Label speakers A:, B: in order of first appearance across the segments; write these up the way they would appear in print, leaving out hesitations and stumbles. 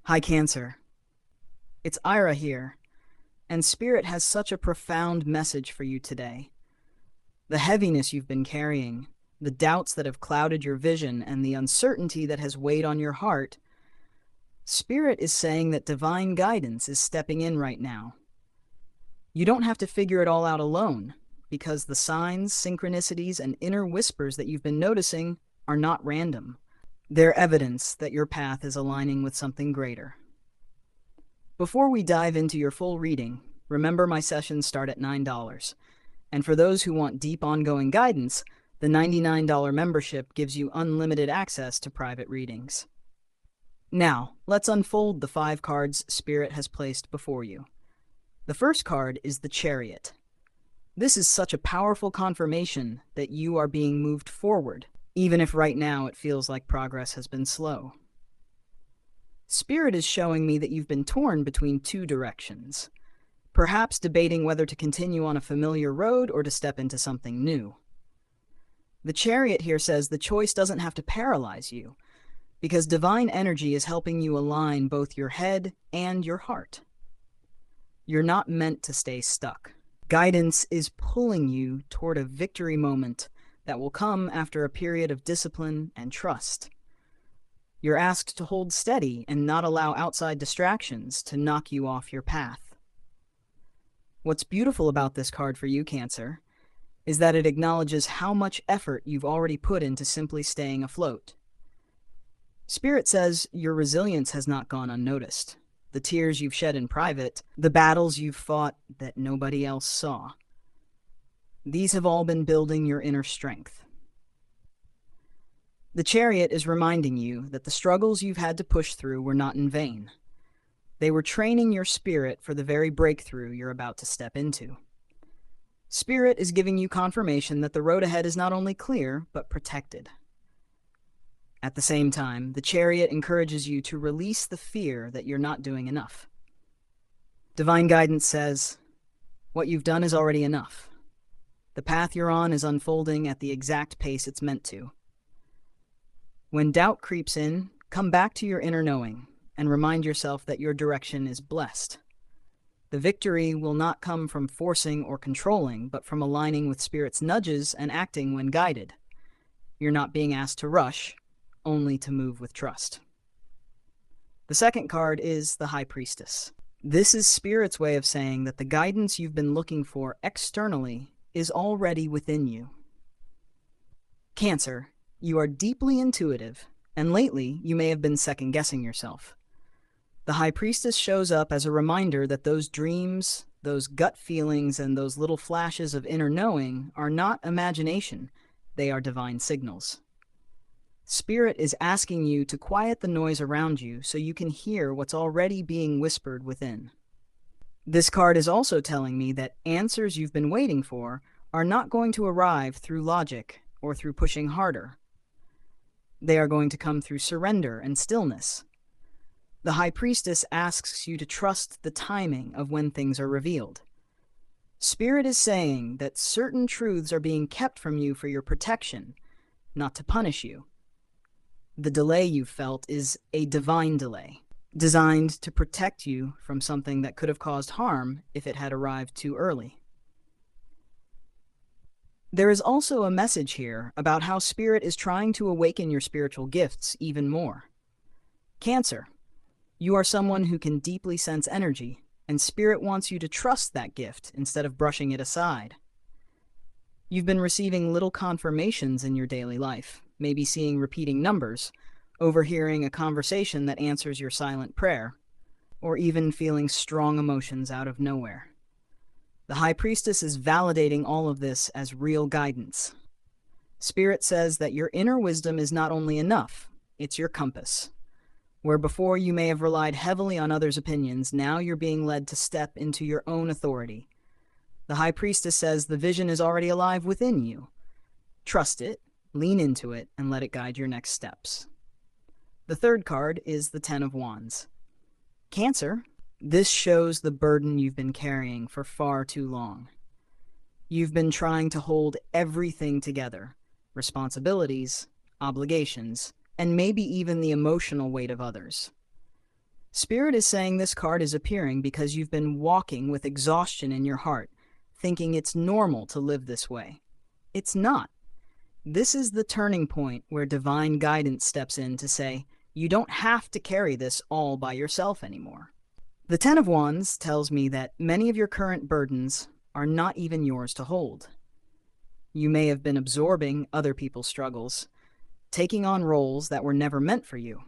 A: Hi, Cancer. It's Ira here, and Spirit has such a profound message for you today. The heaviness you've been carrying, the doubts that have clouded your vision, and the uncertainty that has weighed on your heart, Spirit is saying that divine guidance is stepping in right now. You don't have to figure it all out alone, because the signs, synchronicities, and inner whispers that you've been noticing are not random. They're evidence that your path is aligning with something greater. Before we dive into your full reading, remember my sessions start at $9. And for those who want deep ongoing guidance, the $99 membership gives you unlimited access to private readings. Now, let's unfold the 5 cards Spirit has placed before you. The first card is the Chariot. This is such a powerful confirmation that you are being moved forward, even if right now it feels like progress has been slow. Spirit is showing me that you've been torn between 2 directions, perhaps debating whether to continue on a familiar road or to step into something new. The Chariot here says the choice doesn't have to paralyze you, because divine energy is helping you align both your head and your heart. You're not meant to stay stuck. Guidance is pulling you toward a victory moment that will come after a period of discipline and trust. You're asked to hold steady and not allow outside distractions to knock you off your path. What's beautiful about this card for you, Cancer, is that it acknowledges how much effort you've already put into simply staying afloat. Spirit says your resilience has not gone unnoticed. The tears you've shed in private, the battles you've fought that nobody else saw. These have all been building your inner strength. The Chariot is reminding you that the struggles you've had to push through were not in vain. They were training your spirit for the very breakthrough you're about to step into. Spirit is giving you confirmation that the road ahead is not only clear, but protected. At the same time, the Chariot encourages you to release the fear that you're not doing enough. Divine guidance says, what you've done is already enough. The path you're on is unfolding at the exact pace it's meant to. When doubt creeps in, come back to your inner knowing and remind yourself that your direction is blessed. The victory will not come from forcing or controlling, but from aligning with Spirit's nudges and acting when guided. You're not being asked to rush, only to move with trust. The second card is the High Priestess. This is Spirit's way of saying that the guidance you've been looking for externally is already within you. Cancer, you are deeply intuitive, and lately you may have been second-guessing yourself. The High Priestess shows up as a reminder that those dreams, those gut feelings, and those little flashes of inner knowing are not imagination, they are divine signals. Spirit is asking you to quiet the noise around you so you can hear what's already being whispered within. This card is also telling me that answers you've been waiting for are not going to arrive through logic or through pushing harder. They are going to come through surrender and stillness. The High Priestess asks you to trust the timing of when things are revealed. Spirit is saying that certain truths are being kept from you for your protection, not to punish you. The delay you've felt is a divine delay, designed to protect you from something that could have caused harm if it had arrived too early. There is also a message here about how Spirit is trying to awaken your spiritual gifts even more. Cancer, you are someone who can deeply sense energy, and Spirit wants you to trust that gift instead of brushing it aside. You've been receiving little confirmations in your daily life, maybe seeing repeating numbers, overhearing a conversation that answers your silent prayer, or even feeling strong emotions out of nowhere. The High Priestess is validating all of this as real guidance. Spirit says that your inner wisdom is not only enough, it's your compass. Where before you may have relied heavily on others' opinions, now you're being led to step into your own authority. The High Priestess says the vision is already alive within you. Trust it, lean into it, and let it guide your next steps. The third card is the Ten of Wands. Cancer, this shows the burden you've been carrying for far too long. You've been trying to hold everything together, responsibilities, obligations, and maybe even the emotional weight of others. Spirit is saying this card is appearing because you've been walking with exhaustion in your heart, thinking it's normal to live this way. It's not. This is the turning point where divine guidance steps in to say, you don't have to carry this all by yourself anymore. The Ten of Wands tells me that many of your current burdens are not even yours to hold. You may have been absorbing other people's struggles, taking on roles that were never meant for you.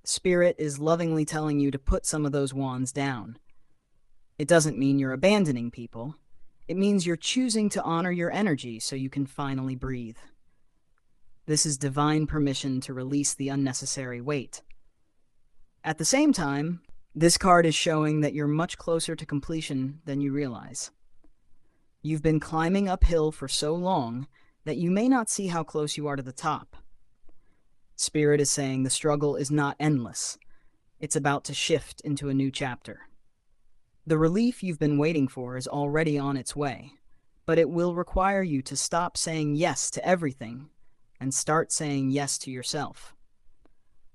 A: Spirit is lovingly telling you to put some of those wands down. It doesn't mean you're abandoning people. It means you're choosing to honor your energy so you can finally breathe. This is divine permission to release the unnecessary weight. At the same time, this card is showing that you're much closer to completion than you realize. You've been climbing uphill for so long that you may not see how close you are to the top. Spirit is saying the struggle is not endless. It's about to shift into a new chapter. The relief you've been waiting for is already on its way, but it will require you to stop saying yes to everything and start saying yes to yourself.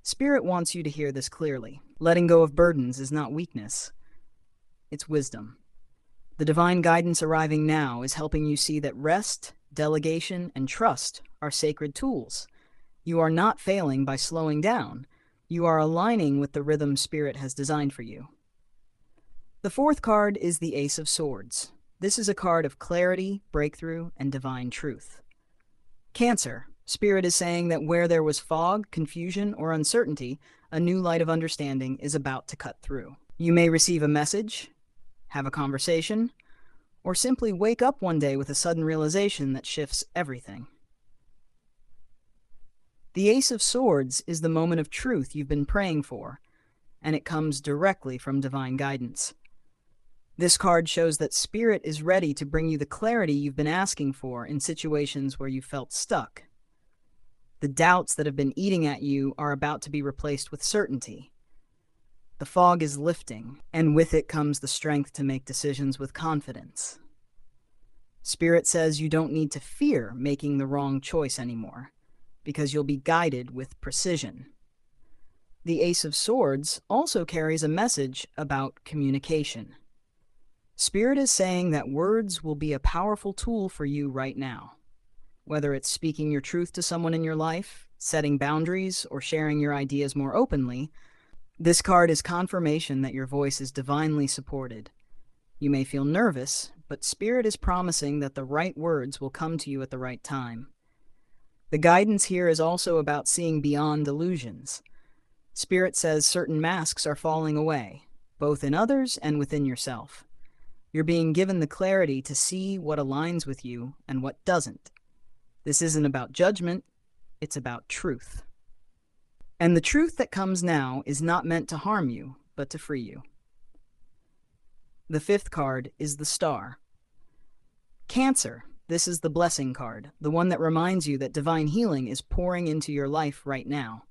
A: Spirit wants you to hear this clearly. Letting go of burdens is not weakness. It's wisdom. The divine guidance arriving now is helping you see that rest, delegation, and trust are sacred tools. You are not failing by slowing down. You are aligning with the rhythm Spirit has designed for you. The fourth card is the Ace of Swords. This is a card of clarity, breakthrough, and divine truth. Cancer. Spirit is saying that where there was fog, confusion, or uncertainty, a new light of understanding is about to cut through. You may receive a message, have a conversation, or simply wake up one day with a sudden realization that shifts everything. The Ace of Swords is the moment of truth you've been praying for, and it comes directly from divine guidance. This card shows that Spirit is ready to bring you the clarity you've been asking for in situations where you felt stuck. The doubts that have been eating at you are about to be replaced with certainty. The fog is lifting, and with it comes the strength to make decisions with confidence. Spirit says you don't need to fear making the wrong choice anymore, because you'll be guided with precision. The Ace of Swords also carries a message about communication. Spirit is saying that words will be a powerful tool for you right now. Whether it's speaking your truth to someone in your life, setting boundaries, or sharing your ideas more openly, this card is confirmation that your voice is divinely supported. You may feel nervous, but Spirit is promising that the right words will come to you at the right time. The guidance here is also about seeing beyond illusions. Spirit says certain masks are falling away, both in others and within yourself. You're being given the clarity to see what aligns with you and what doesn't. This isn't about judgment, it's about truth. And the truth that comes now is not meant to harm you, but to free you. The fifth card is the Star. Cancer. This is the blessing card, the one that reminds you that divine healing is pouring into your life right now.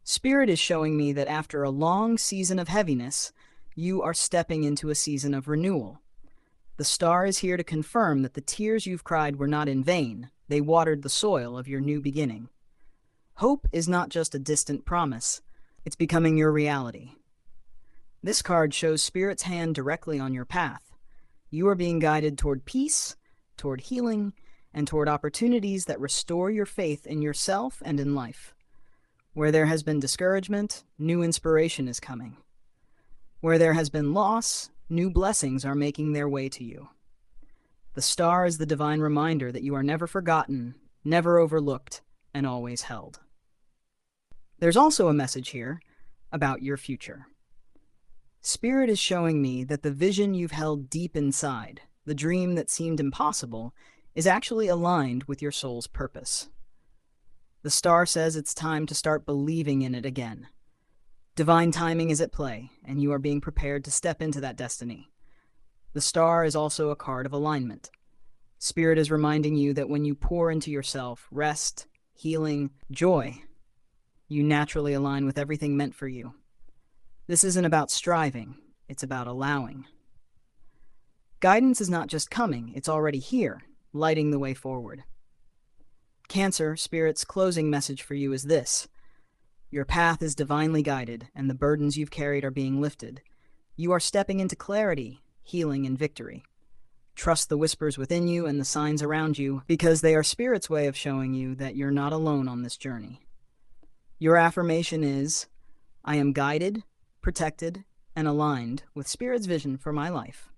A: Spirit is showing me that after a long season of heaviness, you are stepping into a season of renewal. The Star is here to confirm that the tears you've cried were not in vain. They watered the soil of your new beginning. Hope is not just a distant promise. It's becoming your reality. This card shows Spirit's hand directly on your path. You are being guided toward peace, toward healing, and toward opportunities that restore your faith in yourself and in life. Where there has been discouragement, new inspiration is coming. Where there has been loss, new blessings are making their way to you. The Star is the divine reminder that you are never forgotten, never overlooked, and always held. There's also a message here about your future. Spirit is showing me that the vision you've held deep inside, the dream that seemed impossible, is actually aligned with your soul's purpose. The Star says it's time to start believing in it again. Divine timing is at play, and you are being prepared to step into that destiny. The Star is also a card of alignment. Spirit is reminding you that when you pour into yourself rest, healing, joy, you naturally align with everything meant for you. This isn't about striving, it's about allowing. Guidance is not just coming, it's already here, lighting the way forward. Cancer, Spirit's closing message for you is this: Your path is divinely guided, and the burdens you've carried are being lifted. You are stepping into clarity, healing, and victory. Trust the whispers within you and the signs around you, because they are Spirit's way of showing you that you're not alone on this journey. Your affirmation is, I am guided, protected, and aligned with Spirit's vision for my life.